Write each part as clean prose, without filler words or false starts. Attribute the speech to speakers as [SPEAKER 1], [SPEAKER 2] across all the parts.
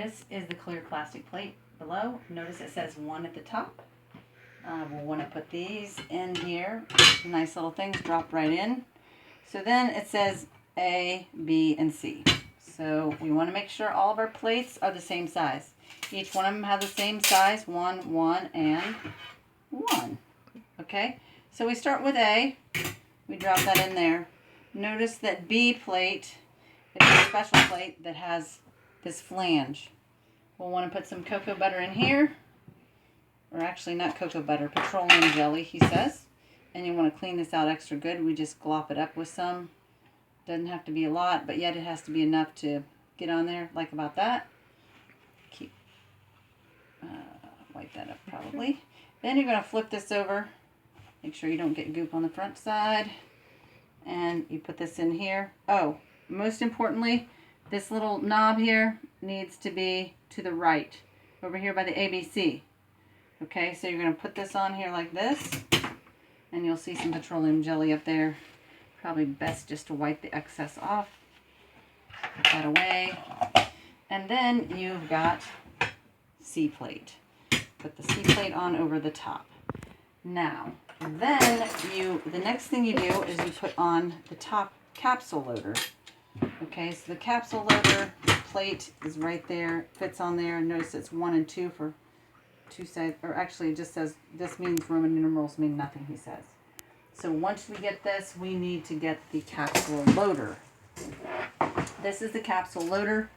[SPEAKER 1] This is the clear plastic plate below. Notice it says 1 at the top. We'll want to put these in here. Nice little things drop right in. So then it says A, B, and C. So we want to make sure all of our plates are the same size. Each one of them have the same size, 1, 1, and 1. Okay, so we start with A. We drop that in there. Notice that B plate is a special plate that has this flange. We'll want to put some cocoa butter in here. Or actually not cocoa butter, petroleum jelly, he says. And you want to clean this out extra good. We just glop it up with some. Doesn't have to be a lot, but yet it has to be enough to get on there, like about that. Keep, wipe that up probably. Then you're going to flip this over. Make sure you don't get goop on the front side. And you put this in here. Oh, most importantly, this little knob here needs to be to the right, over here by the ABC. Okay, so you're going to put this on here like this, and you'll see some petroleum jelly up there. Probably best just to wipe the excess off. Put that away. And then you've got C plate. Put the C plate on over the top. Now, then the next thing you do is you put on the top capsule loader. Okay, so the capsule loader plate is right there, fits on there. Notice it's 1 and 2 for 2 sides, or actually it just says, this means Roman numerals mean nothing, he says. So once we get this, we need to get the capsule loader. This is the capsule loader.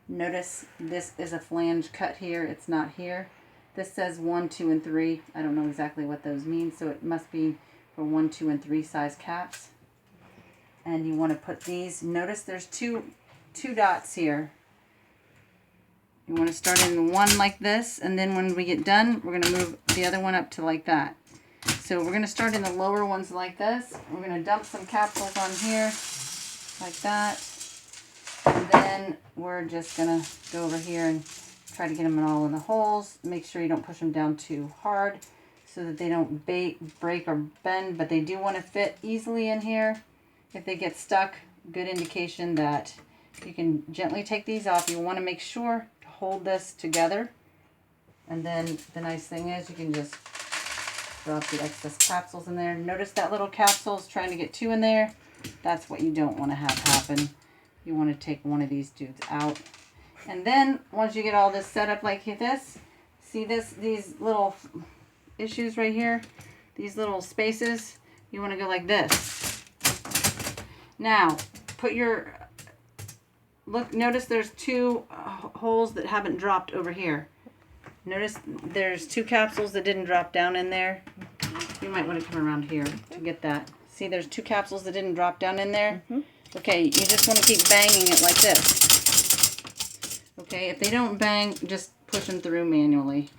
[SPEAKER 1] Notice this is a flange cut here, it's not here. This says 1, 2, and 3. I don't know exactly what those mean, so it must be for 1, 2, and 3 size caps. And you want to put these, notice there's two dots here. You want to start in one like this, and then when we get done, we're going to move the other one up to like that. So we're going to start in the lower ones like this. We're going to dump some capsules on here, like that. And then we're just going to go over here and try to get them all in the holes. Make sure you don't push them down too hard so that they don't break or bend, but they do want to fit easily in here. If they get stuck, good indication that you can gently take these off. You want to make sure to hold this together. And then the nice thing is you can just drop the excess capsules in there. Notice that little capsule is trying to get 2 in there. That's what you don't want to have happen. You want to take one of these dudes out. And then once you get all this set up like this, see these little issues right here, these little spaces, you want to go like this. Now, notice there's 2 holes that haven't dropped over here. Notice there's 2 capsules that didn't drop down in there. You might want to come around here to get that. See, there's 2 capsules that didn't drop down in there. Okay, you just want to keep banging it like this. Okay, if they don't bang, just push them through manually.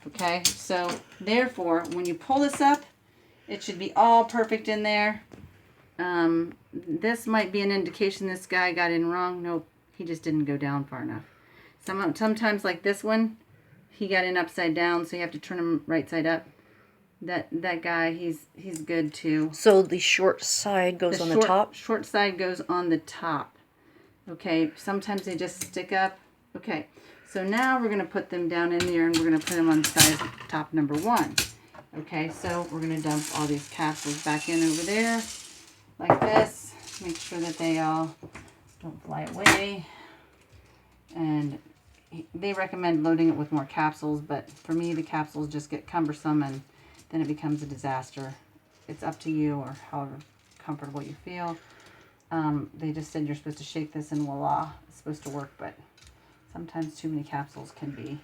[SPEAKER 1] Okay, so therefore, when you pull this up, it should be all perfect in there. This might be an indication this guy got in wrong. Nope, he just didn't go down far enough. Sometimes like this one, he got in upside down, so you have to turn him right side up. That guy, he's good too.
[SPEAKER 2] So the short side goes on the top?
[SPEAKER 1] Short side goes on the top. Okay, sometimes they just stick up. Okay, so now we're going to put them down in there, and we're going to put them on size top number 1. Okay, so we're going to dump all these capsules back in over there like this. Make sure that they all don't fly away. And they recommend loading it with more capsules, but for me the capsules just get cumbersome and then it becomes a disaster. It's up to you, or however comfortable you feel. They just said you're supposed to shake this and voila, it's supposed to work, but sometimes too many capsules can be,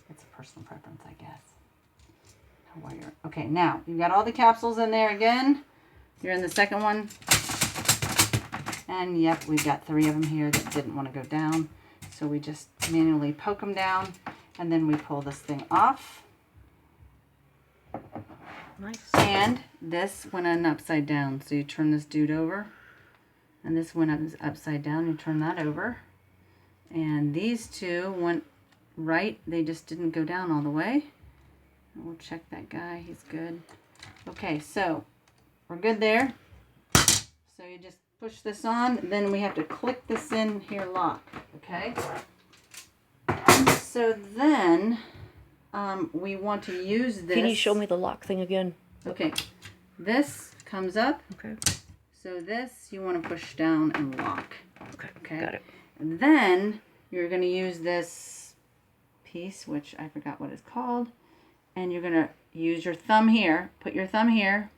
[SPEAKER 1] it's a personal preference, I guess. Okay, now you've got all the capsules in there again. You're in the second one. And yep, we've got 3 of them here that didn't want to go down. So we just manually poke them down, and then we pull this thing off.
[SPEAKER 2] Nice.
[SPEAKER 1] And this went on upside down. So you turn this dude over. And this went upside down. You turn that over. And these 2 went right. They just didn't go down all the way. We'll check that guy. He's good. Okay, so we're good there. So you just push this on. Then we have to click this in here lock. Okay. So then we want to use this.
[SPEAKER 2] Can you show me the lock thing again?
[SPEAKER 1] Okay. This comes up.
[SPEAKER 2] Okay.
[SPEAKER 1] So this you want to push down and lock.
[SPEAKER 2] Okay. Got it.
[SPEAKER 1] And then you're going to use this piece, which I forgot what it's called. And you're going to use your thumb here. Put your thumb here.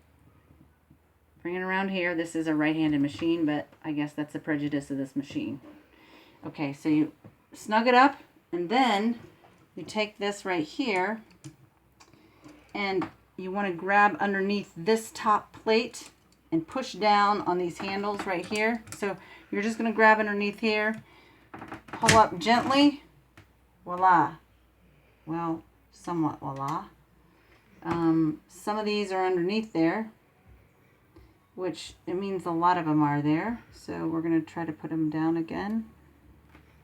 [SPEAKER 1] Bring it around here. This is a right-handed machine, but I guess that's the prejudice of this machine. Okay, so you snug it up, and then you take this right here, and you want to grab underneath this top plate and push down on these handles right here. So you're just going to grab underneath here, pull up gently, voila. Well, somewhat voila. Some of these are underneath there, which it means a lot of them are there. So we're going to try to put them down again.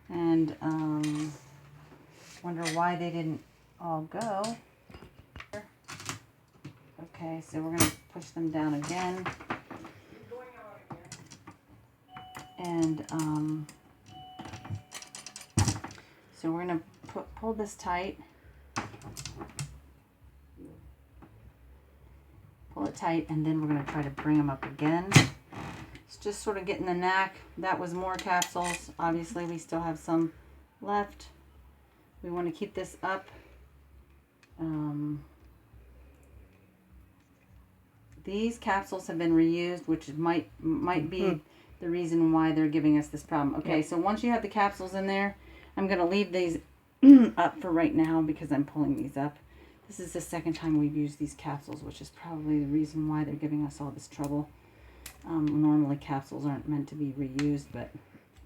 [SPEAKER 1] And wonder why they didn't all go. Okay, so we're going to push them down again. And so we're going to pull this tight. Pull it tight, and then we're going to try to bring them up again. It's just sort of getting the knack. That was more capsules. Obviously, we still have some left. We want to keep this up. These capsules have been reused, which might be the reason why they're giving us this problem. Okay, so once you have the capsules in there, I'm going to leave these up for right now because I'm pulling these up. This is the second time we've used these capsules, which is probably the reason why they're giving us all this trouble. Normally capsules aren't meant to be reused, but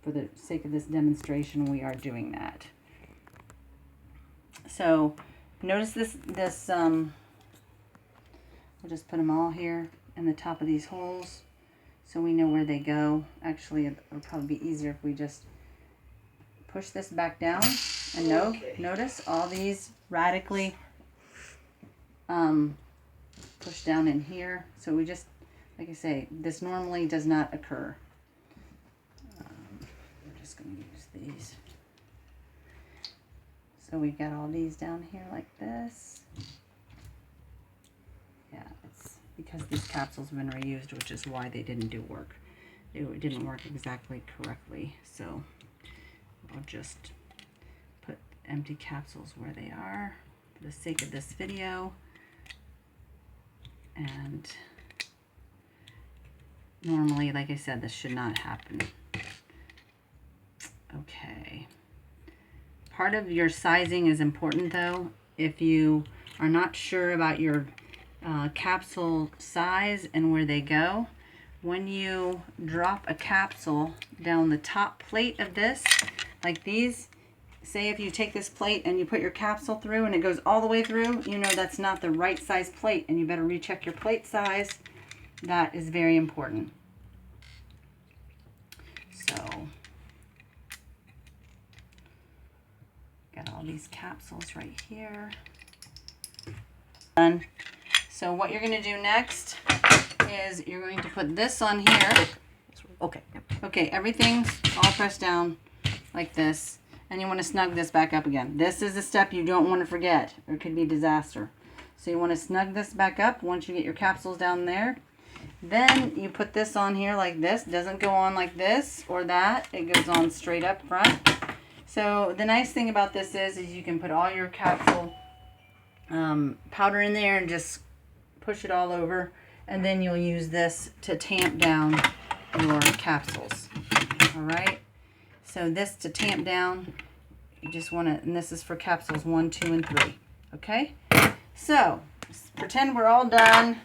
[SPEAKER 1] for the sake of this demonstration, we are doing that. So notice this we'll just put them all here in the top of these holes so we know where they go. Actually, it'll probably be easier if we just push this back down. And notice all these radically push down in here. So we just, like I say, this normally does not occur. We're just going to use these. So we've got all these down here like this. Yeah, it's because these capsules have been reused, which is why they didn't do work. It didn't work exactly correctly. So I'll just put empty capsules where they are for the sake of this video. And normally, like I said, this should not happen. Okay. Part of your sizing is important though. If you are not sure about your capsule size and where they go, when you drop a capsule down the top plate of this, like these, say if you take this plate and you put your capsule through and it goes all the way through, you know that's not the right size plate and you better recheck your plate size. That is very important. So, got all these capsules right here. Done. So what you're going to do next is you're going to put this on here.
[SPEAKER 2] Okay.
[SPEAKER 1] Okay, everything's all pressed down like this. And you want to snug this back up again. This is a step you don't want to forget, or it could be disaster. So you want to snug this back up once you get your capsules down there. Then you put this on here like this. It doesn't go on like this or that. It goes on straight up front. So the nice thing about this is you can put all your capsule powder in there and just push it all over. And then you'll use this to tamp down your capsules. All right. So this to tamp down, you just want to, and this is for capsules 1, 2, and 3. Okay? So, pretend we're all done,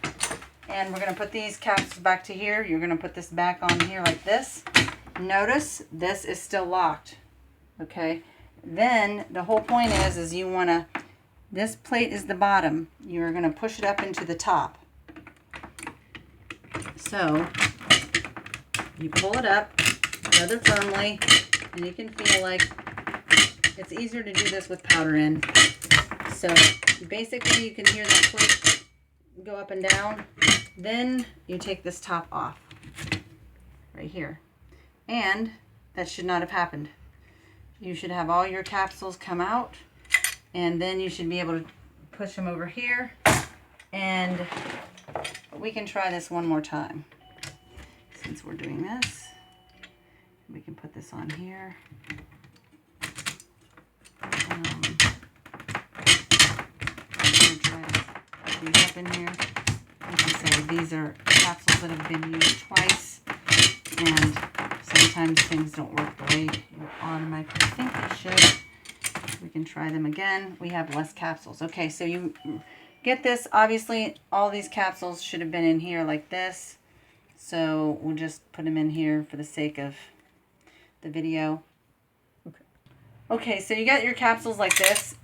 [SPEAKER 1] and we're going to put these capsules back to here. You're going to put this back on here like this. Notice this is still locked. Okay? Then, the whole point is you want to, this plate is the bottom. You're going to push it up into the top. So, you pull it up rather firmly. And you can feel like it's easier to do this with powder in. So basically you can hear the plate go up and down. Then you take this top off right here. And that should not have happened. you should have all your capsules come out, and then you should be able to push them over here, and we can try this one more time. Since we're doing this, we can put this on here. I'm gonna try to these up in here. Like I say, these are capsules that have been used twice, and sometimes things don't work the way you automatically think they should. We can try them again. We have less capsules. Okay, so you get this. Obviously, all these capsules should have been in here like this. So we'll just put them in here for the sake of the video. Okay, so you got your capsules like this.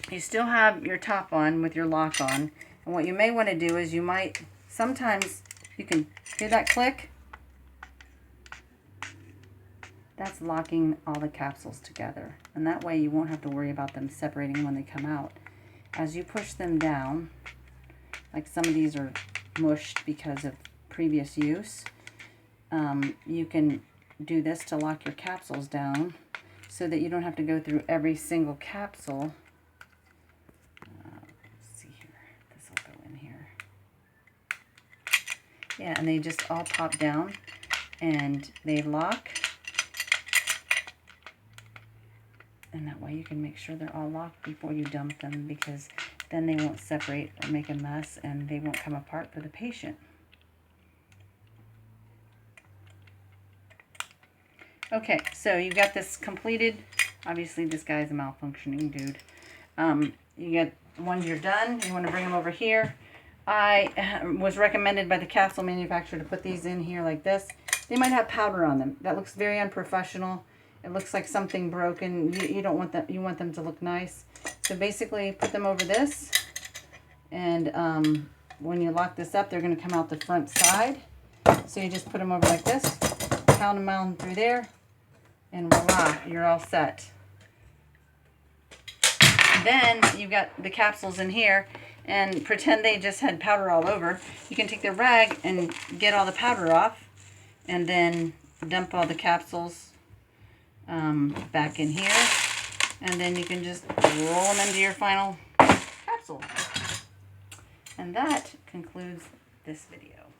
[SPEAKER 1] You still have your top on with your lock on. And what you may want to do is you might, sometimes you can hear that click. That's locking all the capsules together. And that way you won't have to worry about them separating when they come out. As you push them down, like some of these are mushed because of previous use, you can do this to lock your capsules down so that you don't have to go through every single capsule. Let's see here. This will go in here. Yeah, and they just all pop down and they lock. And that way you can make sure they're all locked before you dump them, because then they won't separate or make a mess and they won't come apart for the patient. Okay, so you got this completed. Obviously this guy's a malfunctioning dude. You get, once you're done, you want to bring them over here. I was recommended by the capsule manufacturer to put these in here like this. They might have powder on them. That looks very unprofessional. It looks like something broken. You don't want that. You want them to look nice. So basically put them over this, and when you lock this up, they're going to come out the front side. So you just put them over like this, pound them on through there, and voila, you're all set. Then you've got the capsules in here, and pretend they just had powder all over. You can take the rag and get all the powder off, and then dump all the capsules back in here, and then you can just roll them into your final capsule. And that concludes this video.